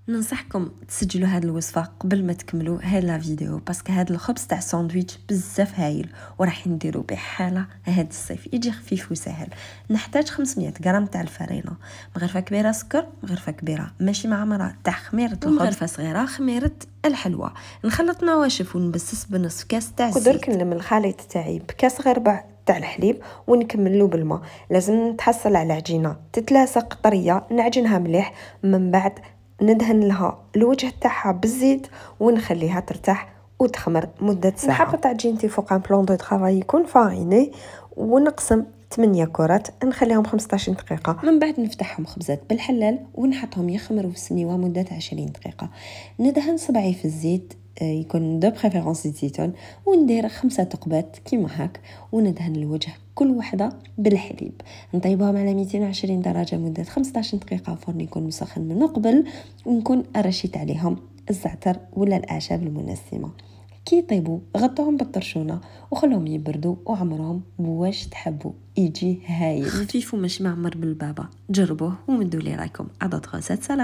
ننصحكم تسجلوا هذه الوصفه قبل ما تكملوا هاد لا فيديو، باسكو هذا الخبز تاع الساندويتش بزاف هايل وراح نديروا به حاله هاد الصيف، يجي خفيف وسهل. نحتاج 500 غرام تاع الفرينه، مغرفه كبيره سكر، مغرفه كبيره ماشي معمره تاع خميره الخبز، مغرفه صغيره خميره الحلوى. نخلط نواشف ونبسس بنصف كاس تاع الزيت. درك نلم الخليط تاعي بكاس غير ربع تاع الحليب ونكملو بالماء. لازم نتحصل على عجينه تتلاصق طريه، نعجنها مليح، من بعد ندهن لها الوجه تاعها بالزيت ونخليها ترتاح وتخمر مده ساعه. نحط عجينتي فوق ان بلون دو طرافاي يكون فاريني ونقسم 8 كرات، نخليهم 15 دقيقه. من بعد نفتحهم خبزات بالحلال ونحطهم يخمروا في السنيوه مده 20 دقيقه. ندهن صبعي في الزيت، يكون دو بريفيرونس زيت زيتون، وندير 5 ثقبات كيما هاك، وندهن الوجه كل وحده بالحليب. نطيبوهم على 220 درجه مده 15 دقيقه، فرن يكون مسخن من قبل، ونكون رشيت عليهم الزعتر ولا الاعشاب المنسمه. كي يطيبوا غطوهم بالطرشونه وخلوهم يبردوا وعمرهم بواش تحبوا، يجي هايل خفيف ومش معمر بالبابا. جربوه ومدوا لي رايكم. عضت غازات سلام.